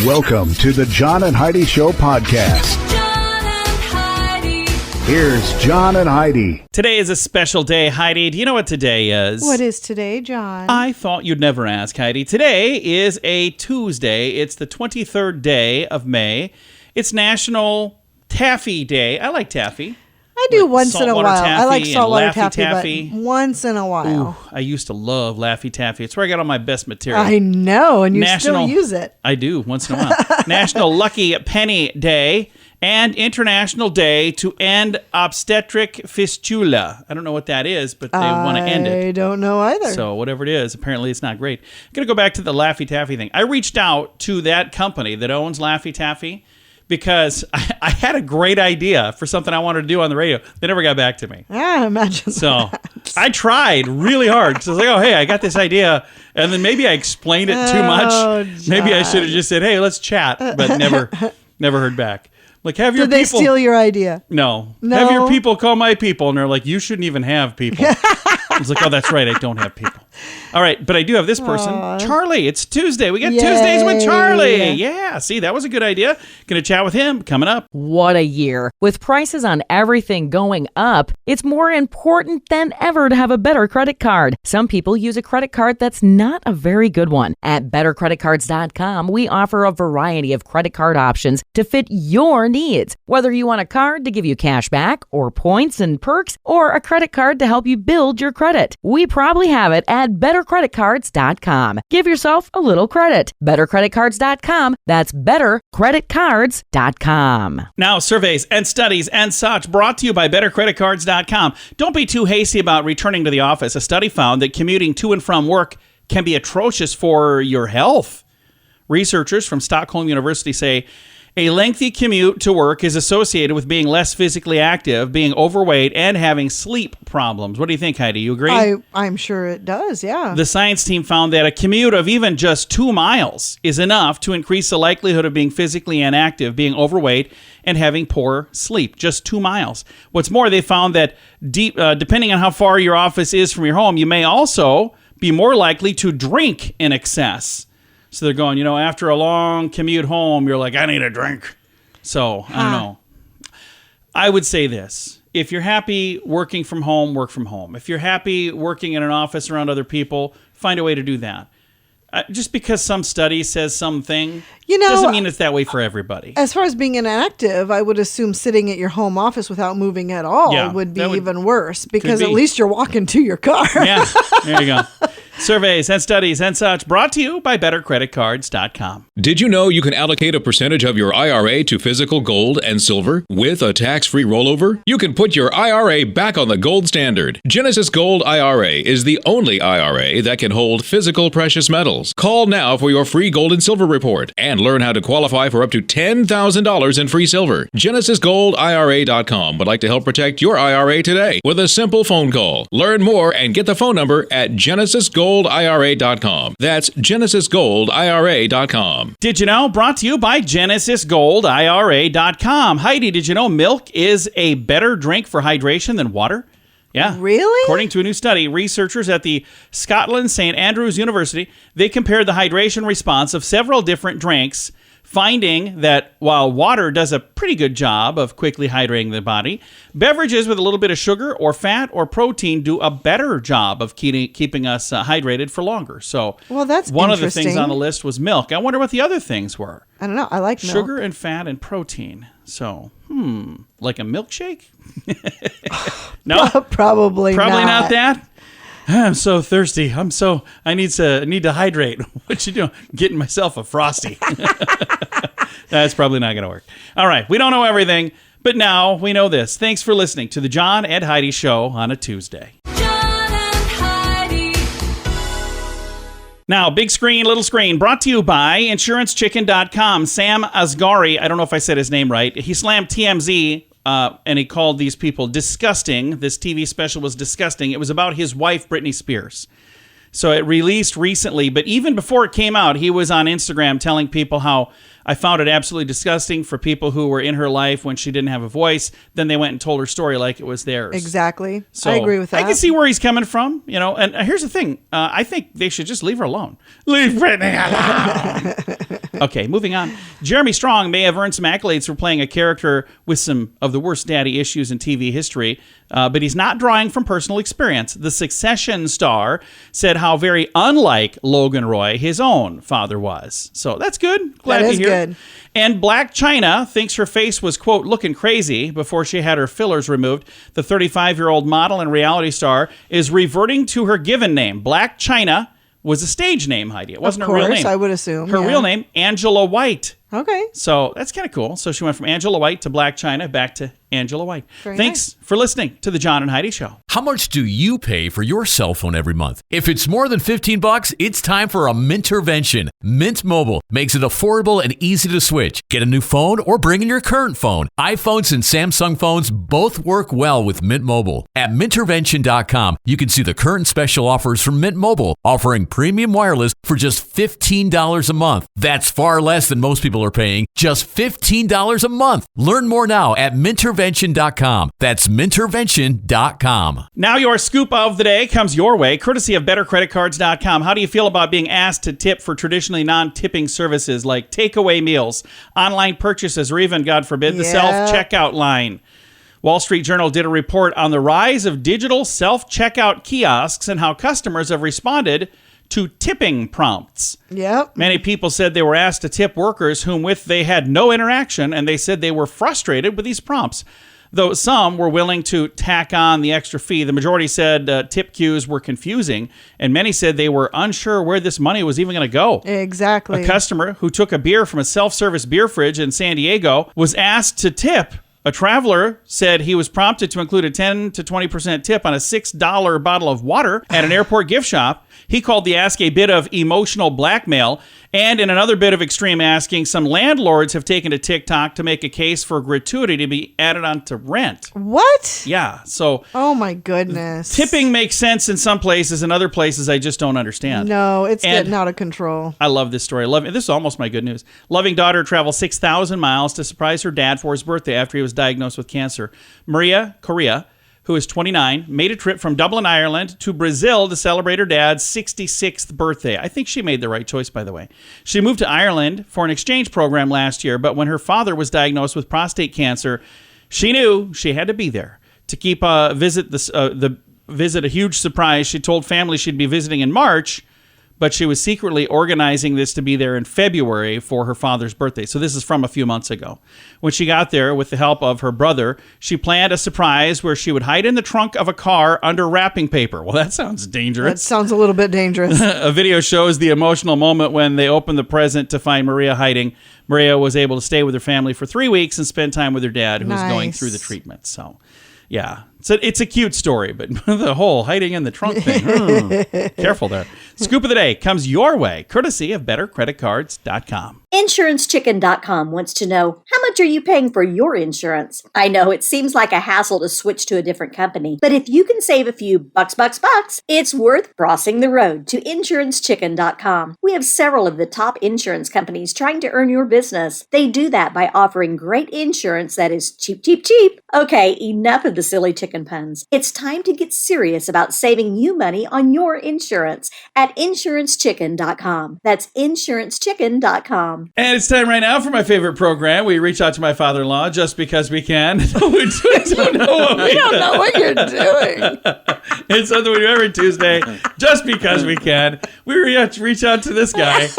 Welcome to the John and Heidi Show podcast. John and Heidi. Here's John and Heidi. Today is a special day, Heidi. Do you know what today is? What is today, John? I thought you'd never ask, Heidi. Today is a Tuesday. It's the 23rd day of May. It's National Taffy Day. I like taffy. I do like once in a while. I like taffy saltwater and Laffy taffy, but once in a while. Ooh, I used to love Laffy Taffy. It's where I got all my best material. I know, and you still use it. I do, once in a while. National Lucky Penny Day and International Day to End Obstetric Fistula. I don't know what that is, but they want to end it. I don't know either. So whatever it is, apparently it's not great. I'm going to go back to the Laffy Taffy thing. I reached out to that company that owns Laffy Taffy because I had a great idea for something I wanted to do on the radio. They never got back to me. I imagine So that. I tried really hard. Because I was like, oh, hey, I got this idea. And then maybe I explained it too much. John. Maybe I should have just said, hey, let's chat. But never heard back. Like, have your Did they people... steal your idea? No. No? Have your people call my people. And they're like, you shouldn't even have people. I was like, oh, that's right. I don't have people. All right. But I do have this person. Charlie. It's Tuesday. We got Yay. Tuesdays with Charlie. Yeah. See, that was a good idea. Going to chat with him coming up. What a year. With prices on everything going up, it's more important than ever to have a better credit card. Some people use a credit card that's not a very good one. At bettercreditcards.com, we offer a variety of credit card options to fit your needs. Whether you want a card to give you cash back or points and perks, or a credit card to help you build your credit, we probably have it at bettercreditcards.com. Give yourself a little credit. Bettercreditcards.com. That's bettercreditcards.com. Now, surveys and studies and such brought to you by bettercreditcards.com. Don't be too hasty about returning to the office. A study found that commuting to and from work can be atrocious for your health. Researchers from Stockholm University say a lengthy commute to work is associated with being less physically active, being overweight, and having sleep problems. What do you think, Heidi? You agree? I'm sure it does, yeah. The science team found that a commute of even just 2 miles is enough to increase the likelihood of being physically inactive, being overweight, and having poor sleep. Just 2 miles. What's more, they found that depending on how far your office is from your home, you may also be more likely to drink in excess. So they're going, after a long commute home, you're like, I need a drink. So, I don't know. I would say this. If you're happy working from home, work from home. If you're happy working in an office around other people, find a way to do that. Just because some study says something doesn't mean it's that way for everybody. As far as being inactive, I would assume sitting at your home office without moving at all would be even worse, because at least you're walking to your car. Yeah, there you go. Surveys and studies and such brought to you by bettercreditcards.com. Did you know you can allocate a percentage of your IRA to physical gold and silver with a tax-free rollover? You can put your IRA back on the gold standard. Genesis Gold IRA is the only IRA that can hold physical precious metals. Call now for your free gold and silver report and learn how to qualify for up to $10,000 in free silver. GenesisGoldIRA.com would like to help protect your IRA today with a simple phone call. Learn more and get the phone number at GenesisGoldIRA.com. That's GenesisGoldIRA.com. Did you know? Brought to you by GenesisGoldIRA.com. Heidi, did you know milk is a better drink for hydration than water? Yeah. Really? According to a new study, researchers at the Scotland St. Andrews University, they compared the hydration response of several different drinks, finding that while water does a pretty good job of quickly hydrating the body, beverages with a little bit of sugar or fat or protein do a better job of keeping us hydrated for longer. So that's one of the things on the list was milk. I wonder what the other things were. I don't know. I like milk. Sugar and fat and protein. So, like a milkshake? No? Probably not that. I'm so thirsty. I need to hydrate. What you doing? Getting myself a Frosty. That's probably not going to work. All right. We don't know everything, but now we know this. Thanks for listening to the John and Heidi Show on a Tuesday. John and Heidi. Now, big screen, little screen, brought to you by InsuranceChicken.com. Sam Asghari, I don't know if I said his name right. He slammed TMZ and he called these people disgusting. This TV special was disgusting. It was about his wife, Britney Spears. So it released recently, but even before it came out, he was on Instagram telling people how I found it absolutely disgusting for people who were in her life when she didn't have a voice. Then they went and told her story like it was theirs. Exactly. So I agree with that. I can see where he's coming from, And here's the thing. I think they should just leave her alone. Leave Brittany alone. Okay, moving on. Jeremy Strong may have earned some accolades for playing a character with some of the worst daddy issues in TV history, but he's not drawing from personal experience. The Succession star said how very unlike Logan Roy his own father was. So that's good. Glad to hear. Good. And Black China thinks her face was, quote, looking crazy before she had her fillers removed. The 35-year-old model and reality star is reverting to her given name. Black China was a stage name, Heidi. It wasn't her real name. Of course, I would assume. Her real name, Angela White. Okay. So that's kind of cool. So she went from Angela White to Black China back to Angela White. Thanks for listening to The John and Heidi Show. How much do you pay for your cell phone every month? If it's more than $15, it's time for a Mintervention. Mint Mobile makes it affordable and easy to switch. Get a new phone or bring in your current phone. iPhones and Samsung phones both work well with Mint Mobile. At Mintervention.com, you can see the current special offers from Mint Mobile, offering premium wireless for just $15 a month. That's far less than most people are paying, just $15 a month. Learn more now at Mintervention.com. That's Mintervention.com. Now your scoop of the day comes your way, courtesy of BetterCreditCards.com. How do you feel about being asked to tip for traditionally non-tipping services like takeaway meals, online purchases, or even, God forbid, the self-checkout line? Wall Street Journal did a report on the rise of digital self-checkout kiosks and how customers have responded to tipping prompts. Yep. Many people said they were asked to tip workers whom with they had no interaction, and they said they were frustrated with these prompts. Though some were willing to tack on the extra fee, the majority said tip cues were confusing, and many said they were unsure where this money was even going to go. Exactly. A customer who took a beer from a self-service beer fridge in San Diego was asked to tip. A traveler said he was prompted to include a 10 to 20% tip on a $6 bottle of water at an airport gift shop. He called the ask a bit of emotional blackmail. And in another bit of extreme asking, some landlords have taken to TikTok to make a case for gratuity to be added onto rent. What? Yeah. So. Oh, my goodness. Tipping makes sense in some places. In other places, I just don't understand. No, it's getting out of control. I love this story. This is almost my good news. Loving daughter traveled 6,000 miles to surprise her dad for his birthday after he was diagnosed with cancer. Maria Correa, who is 29, made a trip from Dublin, Ireland to Brazil to celebrate her dad's 66th birthday. I think she made the right choice, by the way. She moved to Ireland for an exchange program last year, but when her father was diagnosed with prostate cancer, she knew she had to be there. To keep the visit a huge surprise, she told family she'd be visiting in March, but she was secretly organizing this to be there in February for her father's birthday. So this is from a few months ago. When she got there, with the help of her brother, she planned a surprise where she would hide in the trunk of a car under wrapping paper. Well, that sounds dangerous. That sounds a little bit dangerous. A video shows the emotional moment when they opened the present to find Maria hiding. Maria was able to stay with her family for 3 weeks and spend time with her dad, who was going through the treatment. So, yeah. So it's a cute story, but the whole hiding in the trunk thing, careful there. Scoop of the day comes your way, courtesy of BetterCreditCards.com. InsuranceChicken.com wants to know, how much are you paying for your insurance? I know it seems like a hassle to switch to a different company, but if you can save a few bucks, it's worth crossing the road to InsuranceChicken.com. We have several of the top insurance companies trying to earn your business. They do that by offering great insurance that is cheap. Okay, enough of the silly chicken puns. It's time to get serious about saving you money on your insurance at InsuranceChicken.com. That's InsuranceChicken.com. And it's time right now for my favorite program. We reach out to my father-in-law just because we can. We don't know what you're doing. It's something we do every Tuesday just because we can. We reach out to this guy.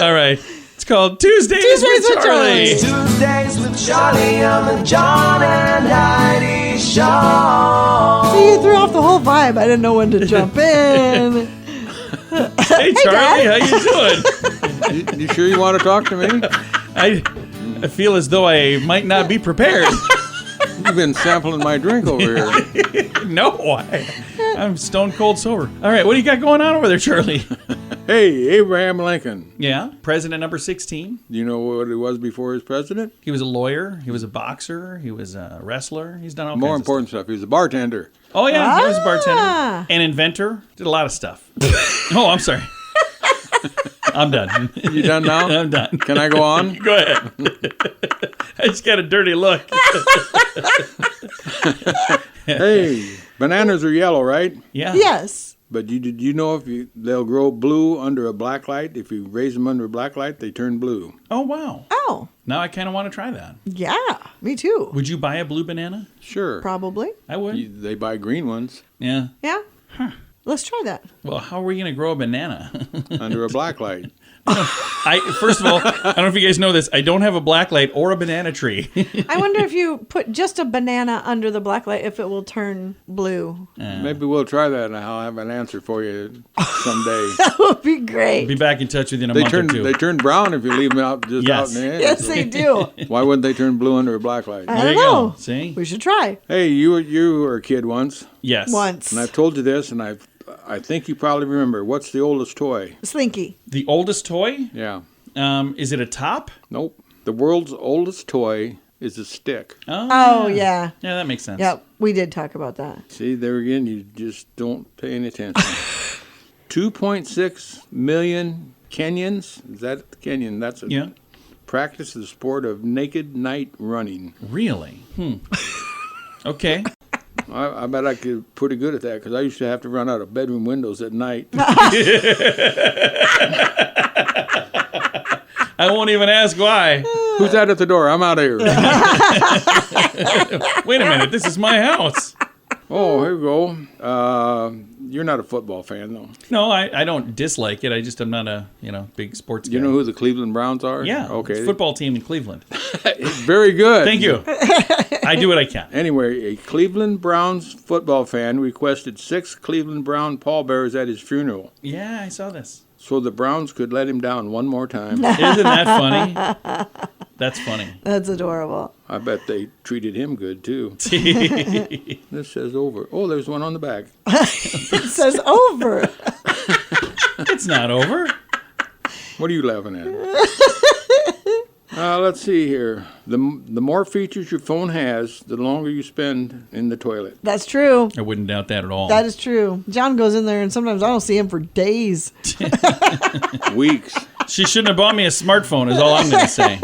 All right. It's called Tuesdays with Charlie. Tuesdays with Charlie on the John and Heidi Show. See, you threw off the whole vibe. I didn't know when to jump in. Hey Charlie, how you doing? You sure you want to talk to me? I feel as though I might not be prepared. You've been sampling my drink over here. No, I'm stone cold sober. All right, what do you got going on over there, Charlie? Hey, Abraham Lincoln. Yeah, president number 16. Do you know what he was before he was president? He was a lawyer. He was a boxer. He was a wrestler. He's done all More kinds important stuff. He was a bartender. Oh, yeah, he was a bartender. An inventor. Did a lot of stuff. Oh, I'm sorry. I'm done. You done now? I'm done. Can I go on? Go ahead. I just got a dirty look. Hey, bananas are yellow, right? Yeah. Yes. But did you know they'll grow blue under a black light? If you raise them under a black light, they turn blue. Oh, wow. Oh. Now I kind of want to try that. Yeah, me too. Would you buy a blue banana? Sure. Probably. I would. They buy green ones Yeah. Yeah. Let's try that. Well, how are we going to grow a banana? under a black light. First of all, I don't know if you guys know this. I don't have a black light or a banana tree. I wonder if you put just a banana under the black light, if it will turn blue. Maybe we'll try that, and I'll have an answer for you someday. That would be great. Be back in touch with you in a month or two. They turn brown if you leave them out in the air. Yes, they do. Why wouldn't they turn blue under a black light? I don't know. See? We should try. Hey, you were a kid once. Yes. Once. And I've told you this, and I think you probably remember. What's the oldest toy? Slinky. The oldest toy? Yeah. Is it a top? Nope. The world's oldest toy is a stick. Oh, yeah. Yeah, that makes sense. Yep, we did talk about that. See, there again, you just don't pay any attention. 2.6 million Kenyans. Is that Kenyan? That's a practice the sport of naked night running. Really? Okay. I bet I could pretty good at that because I used to have to run out of bedroom windows at night. I won't even ask why. Who's that at the door? I'm out of here. Wait a minute. This is my house. Oh, here we go. You're not a football fan, though. No, I don't dislike it. I just am not a big sports guy. You know who the Cleveland Browns are? Yeah. Okay. It's a football team in Cleveland. Very good. Thank you. I do what I can. Anyway, a Cleveland Browns football fan requested 6 Cleveland Brown pallbearers at his funeral. Yeah, I saw this. So the Browns could let him down one more time. Isn't that funny? That's funny. That's adorable. I bet they treated him good, too. This says over. Oh, there's one on the back. It says over. It's not over. What are you laughing at? Let's see here. The more features your phone has, the longer you spend in the toilet. That's true. I wouldn't doubt that at all. That is true. John goes in there, and sometimes I don't see him for days. Weeks. She shouldn't have bought me a smartphone is all I'm going to say.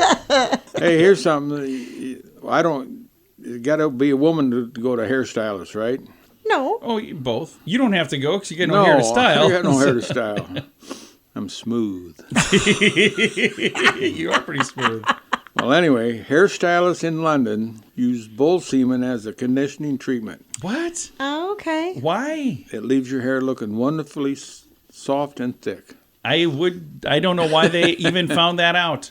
Hey, here's something. You got to be a woman to go to a hairstylist, right? No. Oh, both. You don't have to go because you get no hair to style. I got no hair to style. I'm smooth. You are pretty smooth. Well, anyway, hairstylists in London use bull semen as a conditioning treatment. What? Oh, okay. Why? It leaves your hair looking wonderfully soft and thick. I don't know why they even found that out.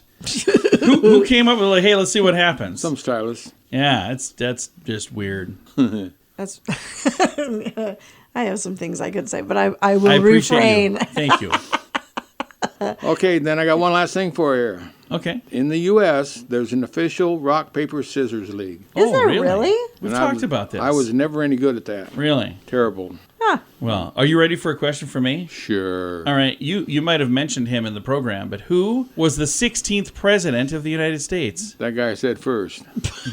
Who came up with like, hey, let's see what happens? Some stylists. Yeah, that's just weird. That's. I have some things I could say, but I will appreciate refrain. You. Thank you. Okay, then I got one last thing for you. Okay. In the U.S., there's an official rock, paper, scissors league. Is there really? We've talked about this. I was never any good at that. Really? Terrible. Huh. Well, are you ready for a question for me? Sure. All right. You might have mentioned him in the program, but who was the 16th president of the United States? That guy said first.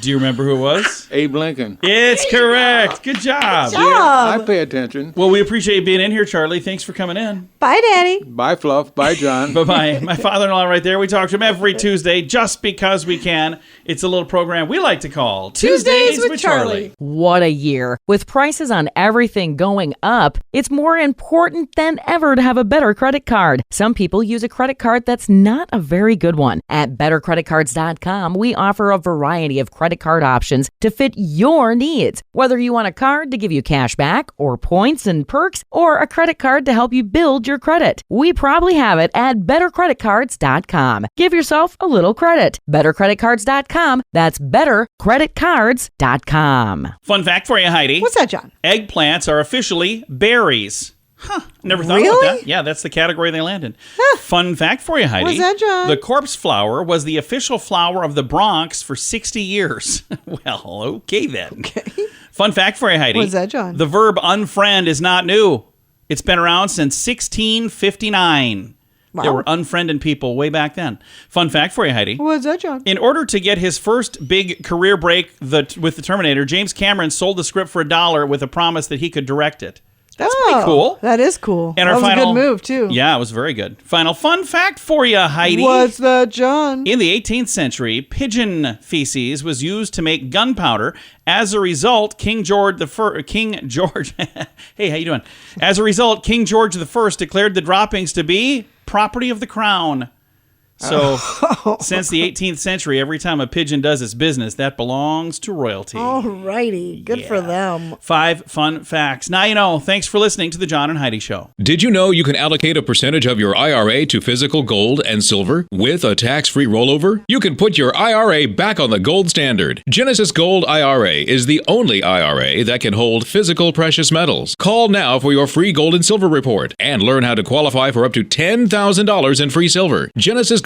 Do you remember who it was? Abe Lincoln. It's correct. Good job. Yeah, I pay attention. Well, we appreciate you being in here, Charlie. Thanks for coming in. Bye, Daddy. Bye, Fluff. Bye, John. Bye-bye. My father-in-law right there. We talk to him every Tuesday just because we can. It's a little program we like to call Tuesdays with Charlie. What a year. With prices on everything going up, it's more important than ever to have a better credit card. Some people use a credit card that's not a very good one. At bettercreditcards.com, we offer a variety of credit card options to fit your needs. Whether you want a card to give you cash back or points and perks, or a credit card to help you build your credit, we probably have it at bettercreditcards.com. Give yourself a little credit. Bettercreditcards.com. That's bettercreditcards.com. Fun fact for you, Heidi. What's that, John? Eggplants are officially berries. Huh. Never thought Really? about that. Yeah, that's the category they land in. Fun fact for you, Heidi. What's that, John? The corpse flower was the official flower of the Bronx for 60 years. Well, okay then. Okay. Fun fact for you, Heidi. What's that, John? The verb unfriend is not new. It's been around since 1659. Wow. They were unfriending people way back then. Fun fact for you, Heidi. What's that, John? In order to get his first big career break with the Terminator, James Cameron sold the script for $1 with a promise that he could direct it. That's pretty cool. That is cool. And that was a good move, too. Yeah, it was very good. Final fun fact for you, Heidi. What's that, John? In the 18th century, pigeon feces was used to make gunpowder. As a result, King George... Hey, how you doing? As a result, King George I declared the droppings to be property of the crown. So, since the 18th century, every time a pigeon does its business, that belongs to royalty. Alrighty. Good for them. 5 fun facts. Now you know. Thanks for listening to The John and Heidi Show. Did you know you can allocate a percentage of your IRA to physical gold and silver with a tax-free rollover? You can put your IRA back on the gold standard. Genesis Gold IRA is the only IRA that can hold physical precious metals. Call now for your free gold and silver report and learn how to qualify for up to $10,000 in free silver. GenesisGoldIRA.com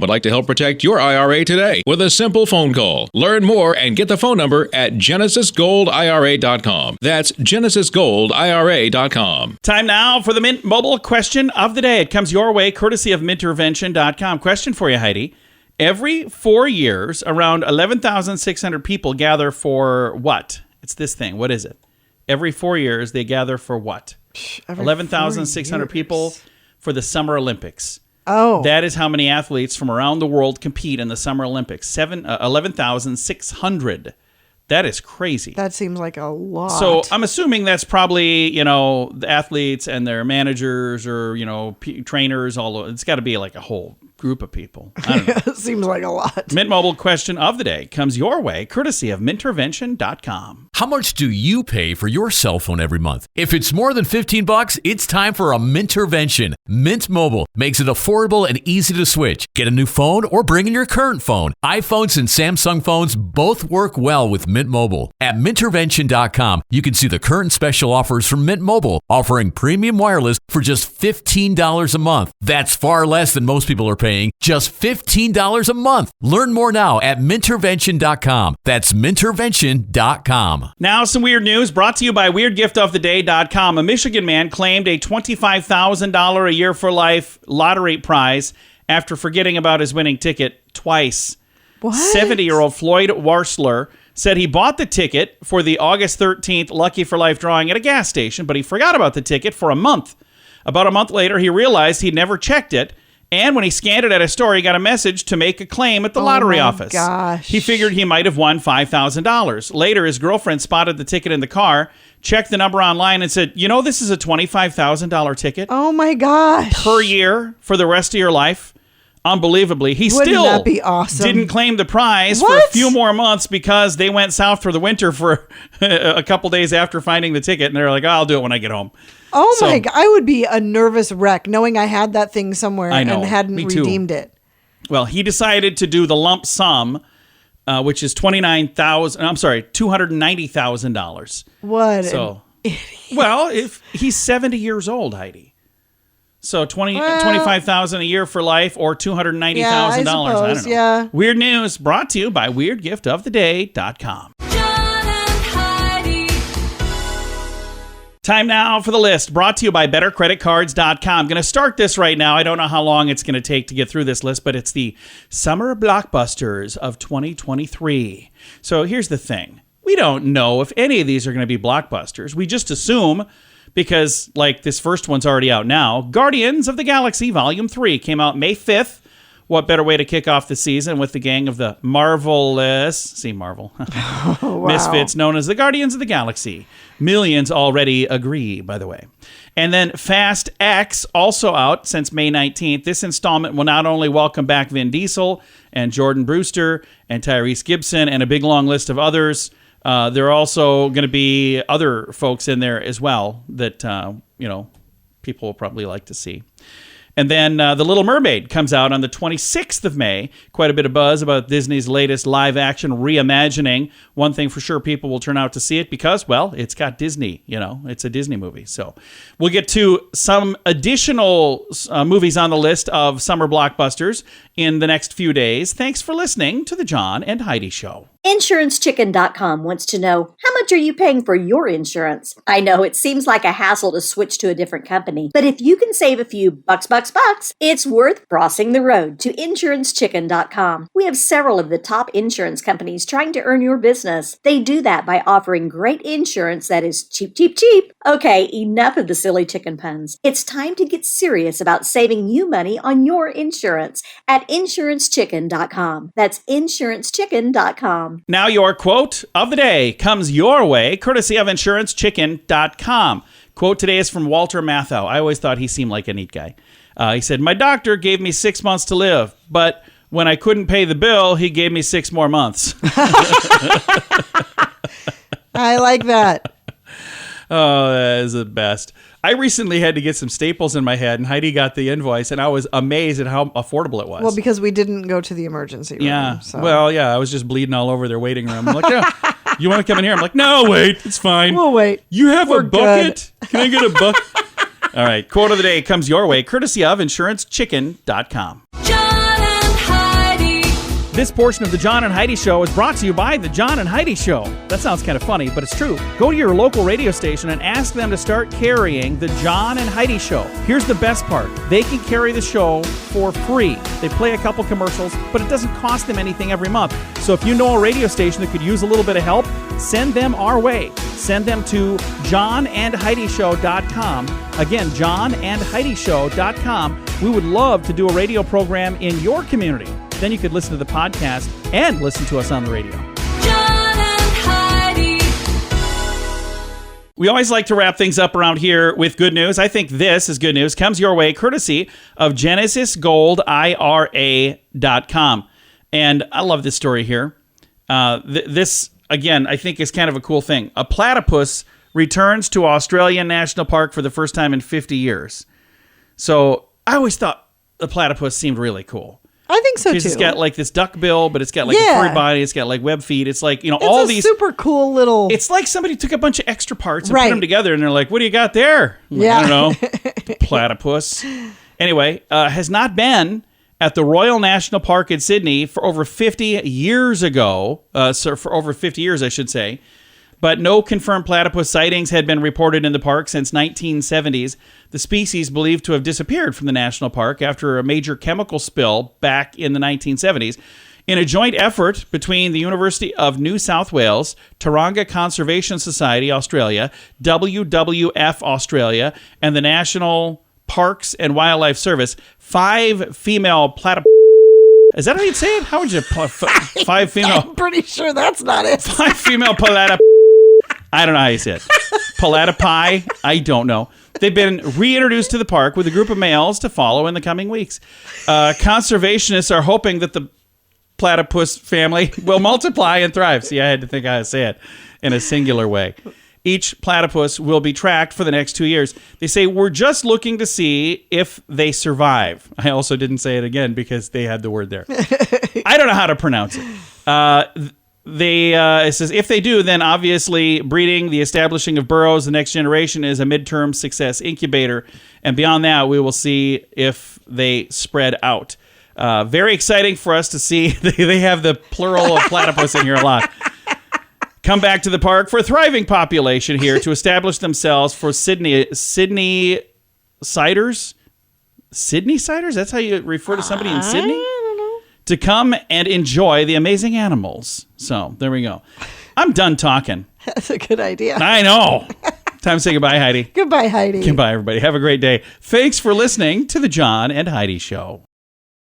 would like to help protect your IRA today with a simple phone call. Learn more and get the phone number at GenesisGoldIRA.com. That's GenesisGoldIRA.com. Time now for the Mint Mobile question of the day. It comes your way courtesy of Mintervention.com. Question for you, Heidi. Every 4 years, around 11,600 people gather for what? It's this thing. What is it? Every 4 years, they gather for what? 11,600 people for the Summer Olympics. Oh. That is how many athletes from around the world compete in the Summer Olympics. 11,600. That is crazy. That seems like a lot. So I'm assuming that's probably, the athletes and their managers or, trainers. It's got to be like a whole group of people. I don't know. It seems like a lot. Mint Mobile question of the day comes your way courtesy of Mintervention.com. How much do you pay for your cell phone every month? If it's more than $15, it's time for a Mintervention. Mint Mobile makes it affordable and easy to switch. Get a new phone or bring in your current phone. iPhones and Samsung phones both work well with Mint Mobile. At Mintervention.com, you can see the current special offers from Mint Mobile, offering premium wireless for just $15 a month. That's far less than most people are paying, just $15 a month. Learn more now at Mintervention.com. That's Mintervention.com. Now, some weird news brought to you by WeirdGiftOfTheDay.com. A Michigan man claimed a $25,000 a year for life lottery prize after forgetting about his winning ticket twice. What? 70-year-old Floyd Warsler said he bought the ticket for the August 13th Lucky for Life drawing at a gas station, but he forgot about the ticket for a month. About a month later, he realized he'd never checked it, and when he scanned it at a store, he got a message to make a claim at the lottery office. Gosh. He figured he might have won $5,000. Later, his girlfriend spotted the ticket in the car, checked the number online, and said, this is a $25,000 ticket. Oh, my gosh. Per year for the rest of your life. Unbelievably, he Wouldn't still that be awesome? didn't claim the prize for What? a few more months because they went south for the winter for a couple days after finding the ticket, and they're like, I'll do it when I get home. Oh my God. I would be a nervous wreck knowing I had that thing somewhere and hadn't redeemed it. Well, he decided to do the lump sum, which is $290,000. What? So, well, if he's 70 years old, Heidi. So $25,000 a year for life or $290,000. Yeah, I I don't know. yeah. Weird news brought to you by WeirdGiftOfTheDay.com. John and Heidi. Time now for the list brought to you by BetterCreditCards.com. I'm going to start this right now. I don't know how long it's going to take to get through this list, but it's the summer blockbusters of 2023. So here's the thing. We don't know if any of these are going to be blockbusters. We just assume because, this first one's already out now. Guardians of the Galaxy Volume 3 came out May 5th. What better way to kick off the season with the gang of the Marvel misfits known as the Guardians of the Galaxy. Millions already agree, by the way. And then Fast X, also out since May 19th. This installment will not only welcome back Vin Diesel and Jordan Brewster and Tyrese Gibson and a big long list of others. There are also going to be other folks in there as well that, people will probably like to see. And then The Little Mermaid comes out on the 26th of May. Quite a bit of buzz about Disney's latest live-action reimagining. One thing for sure, people will turn out to see it because, it's got Disney. It's a Disney movie. So we'll get to some additional movies on the list of summer blockbusters in the next few days. Thanks for listening to The John and Heidi Show. InsuranceChicken.com wants to know, how much are you paying for your insurance? I know it seems like a hassle to switch to a different company, but if you can save a few bucks, it's worth crossing the road to InsuranceChicken.com. We have several of the top insurance companies trying to earn your business. They do that by offering great insurance that is cheap. Okay, enough of the silly chicken puns. It's time to get serious about saving you money on your insurance at InsuranceChicken.com. That's InsuranceChicken.com. Now your quote of the day comes your way, courtesy of InsuranceChicken.com. Quote today is from Walter Matthau. I always thought he seemed like a neat guy. He said, "My doctor gave me 6 months to live, but when I couldn't pay the bill, he gave me 6 more months." I like that. Oh, that is the best. I recently had to get some staples in my head, and Heidi got the invoice, and I was amazed at how affordable it was. Well, because we didn't go to the emergency room. Yeah. So. Well, yeah, I was just bleeding all over their waiting room. I'm like, yeah, you want to come in here? I'm like, no, wait, it's fine. We'll wait. You have We're a bucket? good. Can I get a bucket? All right. Quote of the day comes your way, courtesy of InsuranceChicken.com. John and Heidi. This portion of the John and Heidi Show is brought to you by the John and Heidi Show. That sounds kind of funny, but it's true. Go to your local radio station and ask them to start carrying the John and Heidi Show. Here's the best part. They can carry the show for free. They play a couple commercials, but it doesn't cost them anything every month. So if you know a radio station that could use a little bit of help, send them our way. Send them to johnandheidishow.com. Again, johnandheidishow.com. We would love to do a radio program in your community. Then you could listen to the podcast and listen to us on the radio. John and Heidi. We always like to wrap things up around here with good news. I think this is good news. Comes your way courtesy of GenesisGoldIRA.com. And I love this story here. This, again, I think is kind of a cool thing. A platypus returns to Australian National Park for the first time in 50 years. So I always thought the platypus seemed really cool. I think so, too. It's got like this duck bill, but it's got like a furry body. It's got like web feet. It's like, it's all a these super cool little. It's like somebody took a bunch of extra parts and put them together, and they're like, "What do you got there?" Yeah. I don't know. Platypus. Anyway, has not been at the Royal National Park in Sydney for over 50 years ago. For over 50 years, I should say. But no confirmed platypus sightings had been reported in the park since 1970s. The species believed to have disappeared from the national park after a major chemical spill back in the 1970s. In a joint effort between the University of New South Wales, Taronga Conservation Society Australia, WWF Australia, and the National Parks and Wildlife Service, 5 female platypus... Is that how you'd say it? How would you... 5 female... I'm pretty sure that's not it. 5 female platypus... I don't know how you say it. Platypi? I don't know. They've been reintroduced to the park with a group of males to follow in the coming weeks. Conservationists are hoping that the platypus family will multiply and thrive. See, I had to think how to say it in a singular way. Each platypus will be tracked for the next 2 years. They say, we're just looking to see if they survive. I also didn't say it again because they had the word there. I don't know how to pronounce it. It says, if they do, then obviously breeding, the establishing of burrows, the next generation is a midterm success incubator. And beyond that, we will see if they spread out. Very exciting for us to see. They have the plural of platypus in here a lot. Come back to the park for a thriving population here to establish themselves for Sydney siders. Sydney siders? That's how you refer to somebody in Sydney? To come and enjoy the amazing animals. So, there we go. I'm done talking. That's a good idea. I know. Time to say goodbye, Heidi. Goodbye, Heidi. Goodbye, everybody. Have a great day. Thanks for listening to the John and Heidi Show.